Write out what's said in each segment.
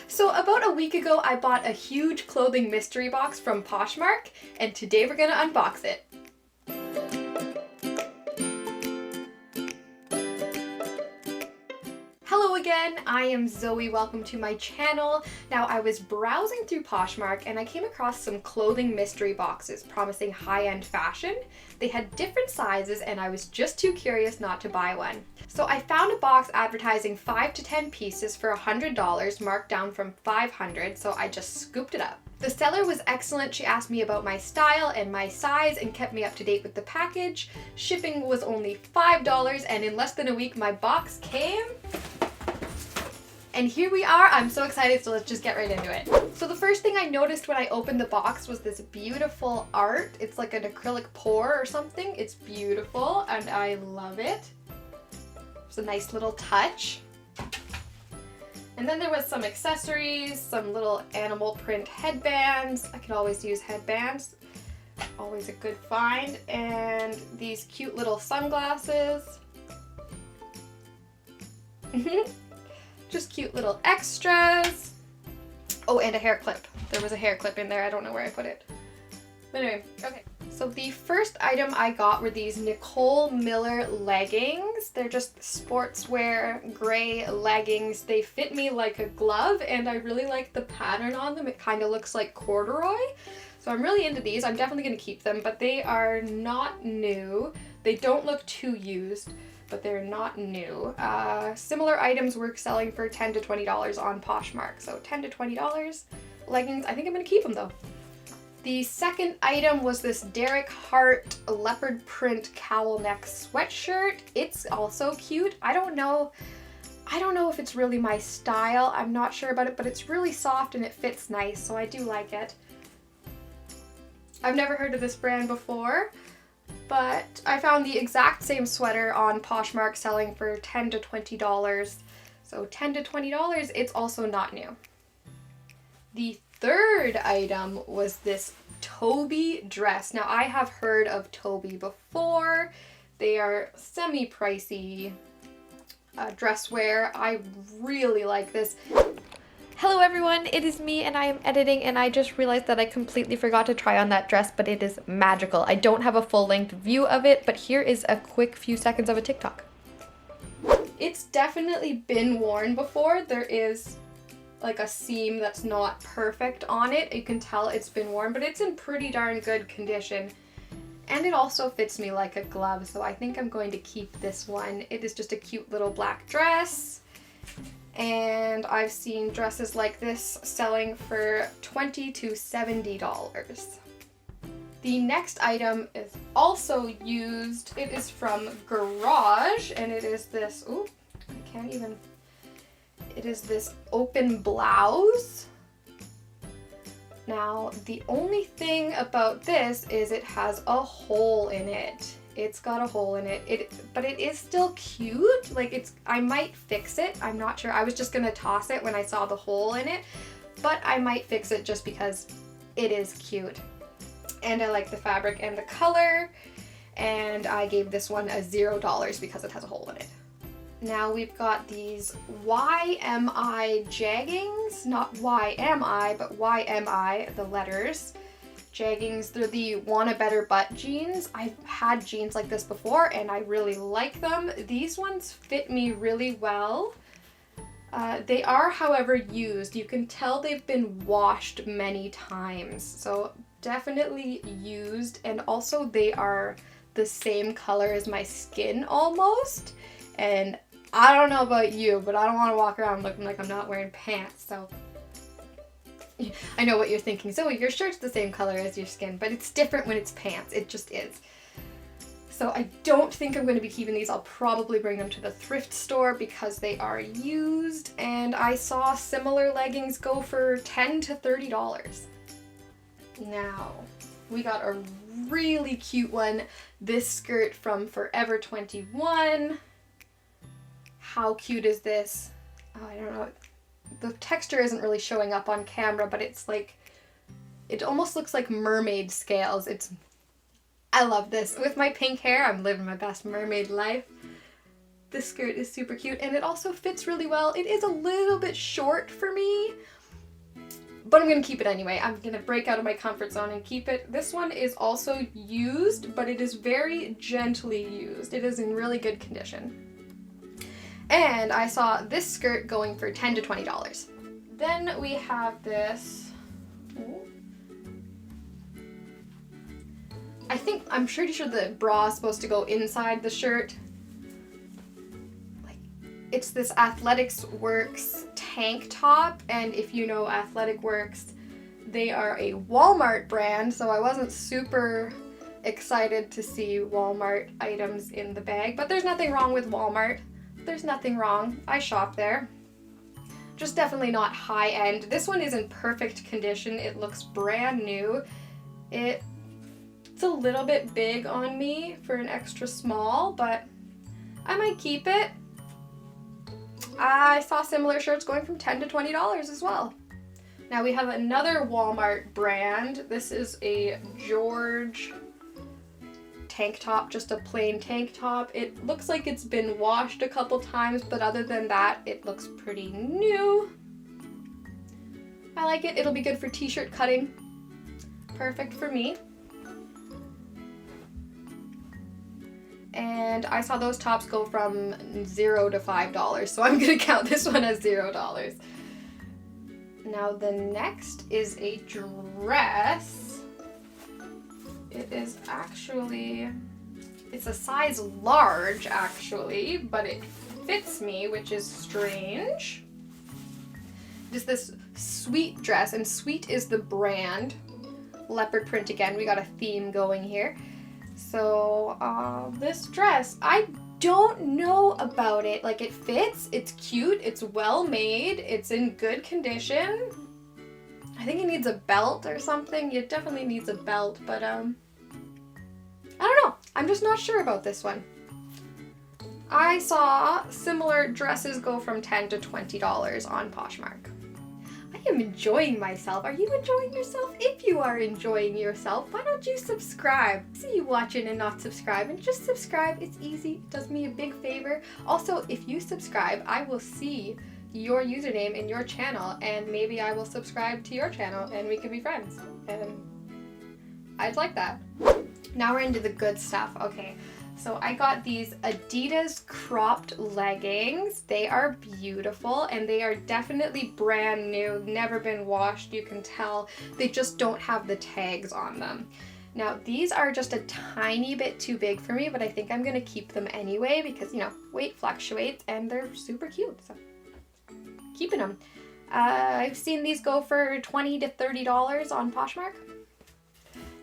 So about a week ago, I bought a huge clothing mystery box from Poshmark, and today we're gonna unbox it. Hello again, I am Zoe, welcome to my channel. Now I was browsing through Poshmark and I came across some clothing mystery boxes promising high-end fashion. They had different sizes and I was just too curious not to buy one. So I found a box advertising 5 to 10 pieces for $100, marked down from $500, so I just scooped it up. The seller was excellent. She asked me about my style and my size and kept me up to date with the package. Shipping was only $5 and in less than a week my box came. And here we are. I'm so excited, so let's just get right into it. So the first thing I noticed when I opened the box was this beautiful art. It's like an acrylic pour or something. It's beautiful and I love it. It's a nice little touch. And then there was some accessories, some little animal print headbands. I could always use headbands. Always a good find. And these cute little sunglasses. Just cute little extras. Oh, and a hair clip. There was a hair clip in there. I don't know where I put it. But anyway, okay. So the first item I got were these Nicole Miller leggings. They're just sportswear gray leggings. They fit me like a glove and I really like the pattern on them. It kind of looks like corduroy. So I'm really into these. I'm definitely going to keep them, but they are not new. They don't look too used, but they're not new. Similar items were selling for $10 to $20 on Poshmark. So $10 to $20 leggings. I think I'm going to keep them though. The second item was this Derrick heart leopard print cowl neck sweatshirt. It's also cute. I don't know if it's really my style. I'm not sure about it, but it's really soft and it fits nice, so I do like it. I've never heard of this brand before, but I found the exact same sweater on Poshmark selling for $10 to $20. So $10 to $20, it's also not new. The third item was this Toby dress. Now I have heard of Toby before. They are semi-pricey dress wear. I really like this. Hello everyone, it is me and I am editing and I just realized that I completely forgot to try on that dress, but it is magical. I don't have a full-length view of it, but here is a quick few seconds of a TikTok. It's definitely been worn before. There is like a seam that's not perfect on it. You can tell it's been worn, but it's in pretty darn good condition. And it also fits me like a glove, so I think I'm going to keep this one. It is just a cute little black dress. And I've seen dresses like this selling for $20 to $70. The next item is also used. It is from Garage, and it is this, ooh, I can't even, it is this open blouse. Now, the only thing about this is it has a hole in it. It's got a hole in it, but it is still cute. Like I might fix it. I'm not sure. I was just gonna toss it when I saw the hole in it, but I might fix it just because it is cute. And I like the fabric and the color, and I gave this one a $0 because it has a hole in it. Now we've got these YMI jeggings, not YMI, but YMI, the letters. Jeggings, they're the Want a Better Butt jeans. I've had jeans like this before and I really like them. These ones fit me really well. They are, however, used. You can tell they've been washed many times, so definitely used. And also they are the same color as my skin almost. And I don't know about you, but I don't want to walk around looking like I'm not wearing pants, so I know what you're thinking. So your shirt's the same color as your skin, but it's different when it's pants. It just is. So I don't think I'm going to be keeping these. I'll probably bring them to the thrift store because they are used. And I saw similar leggings go for $10 to $30. Now, we got a really cute one. This skirt from Forever 21. How cute is this? Oh, I don't know. The texture isn't really showing up on camera, but it's like, it almost looks like mermaid scales. I love this. With my pink hair, I'm living my best mermaid life. This skirt is super cute and it also fits really well. It is a little bit short for me, but I'm gonna keep it anyway. I'm gonna break out of my comfort zone and keep it. This one is also used, but it is very gently used. It is in really good condition. And I saw this skirt going for $10 to $20. Then we have this. I'm pretty sure the bra is supposed to go inside the shirt. It's this Athletics Works tank top, and if you know Athletic Works, they are a Walmart brand, so I wasn't super excited to see Walmart items in the bag, but there's nothing wrong with Walmart. There's nothing wrong. I shop there. Just definitely not high end. This one is in perfect condition. It looks brand new. It's a little bit big on me for an extra small, but I might keep it. I saw similar shirts going from $10 to $20 as well. Now we have another Walmart brand. This is a George tank top, just a plain tank top. It looks like it's been washed a couple times, but other than that, it looks pretty new. I like it. It'll be good for t-shirt cutting. Perfect for me. And I saw those tops go from $0 to $5, so I'm gonna count this one as $0. Now the next is a dress. It is actually, it's a size large actually, but it fits me, which is strange. It is this Sweet dress, and Sweet is the brand. Leopard print again, we got a theme going here. So this dress, I don't know about it. Like, it fits, it's cute, it's well made, it's in good condition. I think it needs a belt or something. It definitely needs a belt, but I don't know. I'm just not sure about this one. I saw similar dresses go from $10 to $20 on Poshmark. I am enjoying myself. Are you enjoying yourself? If you are enjoying yourself, why don't you subscribe? See you watching and not subscribe, and just subscribe. It's easy. It does me a big favor. Also, if you subscribe, I will see your username in your channel, and maybe I will subscribe to your channel and we can be friends. And I'd like that. Now we're into the good stuff. Okay. So I got these Adidas cropped leggings. They are beautiful, and they are definitely brand new, never been washed, you can tell. They just don't have the tags on them. Now these are just a tiny bit too big for me, but I think I'm gonna keep them anyway because, you know, weight fluctuates and they're super cute, so keeping them. I've seen these go for $20 to $30 on Poshmark.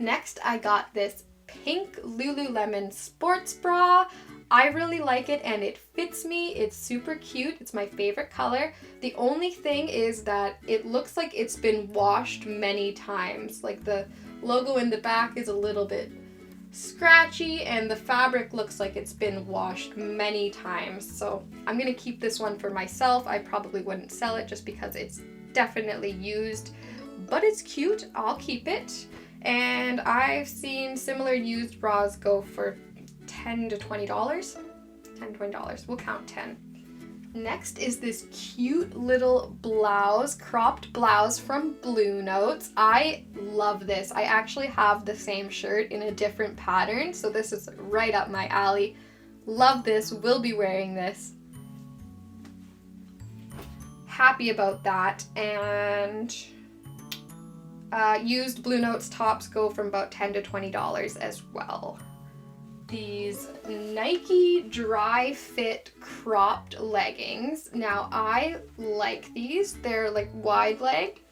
Next I got this pink Lululemon Sports Bra. I really like it and it fits me. It's super cute. It's my favorite color. The only thing is that it looks like it's been washed many times. Like, the logo in the back is a little bit scratchy and the fabric looks like it's been washed many times. So I'm gonna keep this one for myself. I probably wouldn't sell it just because it's definitely used, but it's cute. I'll keep it. And I've seen similar used bras go for $10 to $20. $10 to $20. We'll count 10. Next is this cute little blouse, cropped blouse from Blue Notes. I love this. I actually have the same shirt in a different pattern, so this is right up my alley. Love this. Will be wearing this. Happy about that. And used Blue Notes tops go from about $10 to $20 as well. These Nike dry fit cropped leggings. Now I like these. They're like wide leg.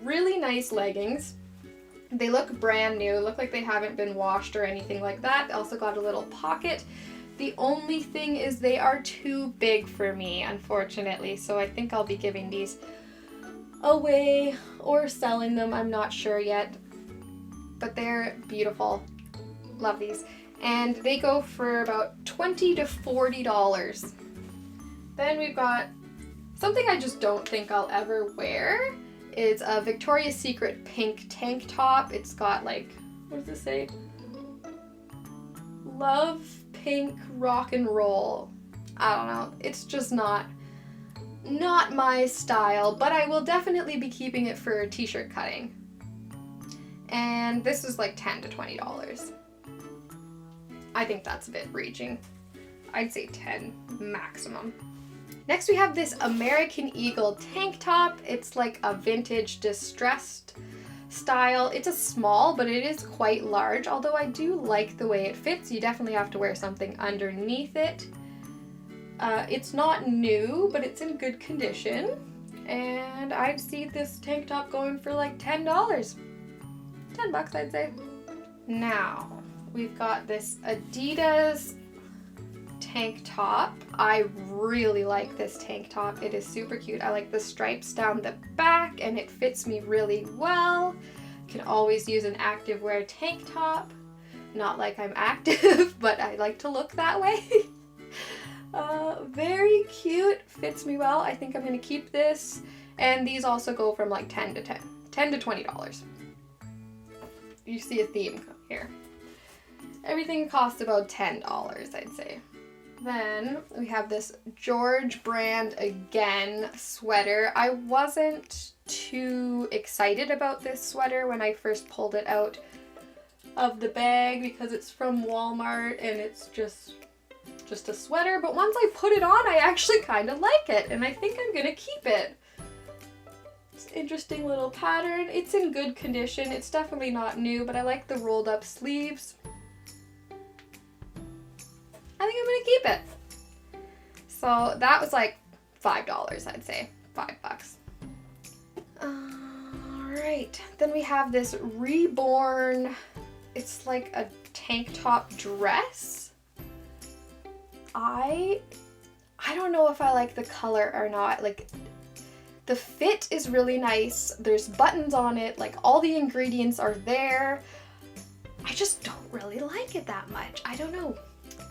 Really nice leggings. They look brand new. Look like they haven't been washed or anything like that. They also got a little pocket. The only thing is they are too big for me, unfortunately. So I think I'll be giving these away or selling them. I'm not sure yet. But they're beautiful. Love these. And they go for about $20 to $40. Then we've got something I just don't think I'll ever wear. It's a Victoria's Secret pink tank top. It's got, like, what does this say? Love pink rock and roll. I don't know. It's just not Not my style, but I will definitely be keeping it for t-shirt cutting. And this was like $10 to $20. I think that's a bit reaching. I'd say 10 maximum. Next we have this American Eagle tank top. It's like a vintage distressed style. It's a small, but it is quite large, although I do like the way it fits. You definitely have to wear something underneath it. It's not new, but it's in good condition. And I'd see this tank top going for like $10. $10 I'd say. Now, we've got this Adidas tank top. I really like this tank top. It is super cute. I like the stripes down the back and it fits me really well. Can always use an activewear tank top. Not like I'm active, but I like to look that way. Very cute, fits me well. I think I'm gonna keep this. And these also go from like $10 to $20. You see a theme here. Everything costs about $10, I'd say. Then we have this George brand again sweater. I wasn't too excited about this sweater when I first pulled it out of the bag because it's from Walmart and it's just a sweater, but once I put it on I actually kind of like it and I think I'm gonna keep it. It's an interesting little pattern. It's in good condition. It's definitely not new, but I like the rolled up sleeves. I think I'm gonna keep it. So that was like $5, I'd say. $5. Alright, then we have this Reborn, it's like a tank top dress. I don't know if I like the color or not. Like, the fit is really nice. There's buttons on it, like all the ingredients are there. I just don't really like it that much. I don't know.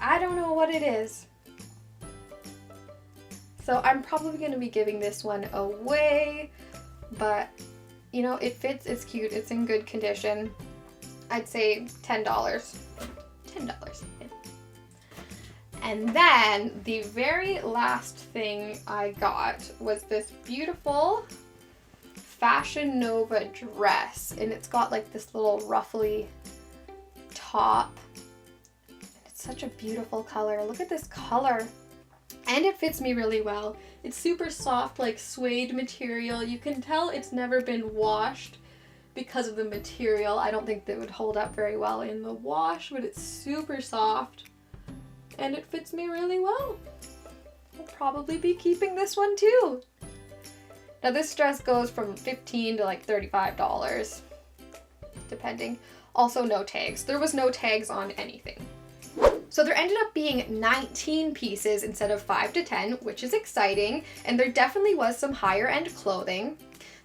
I don't know what it is. So I'm probably going to be giving this one away, but you know, it fits, it's cute, it's in good condition. I'd say $10. $10. Yeah. And then the very last thing I got was this beautiful Fashion Nova dress, and it's got like this little ruffly top. It's such a beautiful color. Look at this color. And it fits me really well. It's super soft, like suede material. You can tell it's never been washed because of the material. I don't think that would hold up very well in the wash, but it's super soft. And it fits me really well. I'll probably be keeping this one too. Now this dress goes from $15 to like $35, depending. Also no tags. There was no tags on anything. So there ended up being 19 pieces instead of 5 to 10, which is exciting. And there definitely was some higher end clothing.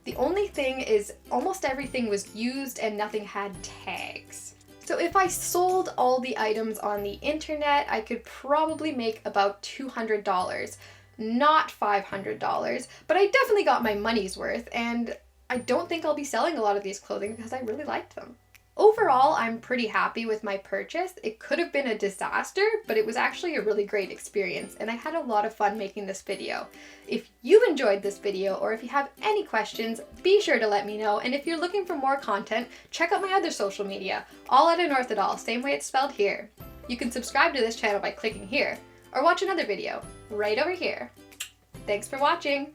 The only thing is almost everything was used and nothing had tags. So if I sold all the items on the internet, I could probably make about $200, not $500, but I definitely got my money's worth, and I don't think I'll be selling a lot of these clothing because I really liked them. Overall, I'm pretty happy with my purchase. It could have been a disaster, but it was actually a really great experience, and I had a lot of fun making this video. If you enjoyed this video, or if you have any questions, be sure to let me know, and if you're looking for more content, check out my other social media, all at Unorthodoll, same way it's spelled here. You can subscribe to this channel by clicking here, or watch another video right over here. Thanks for watching!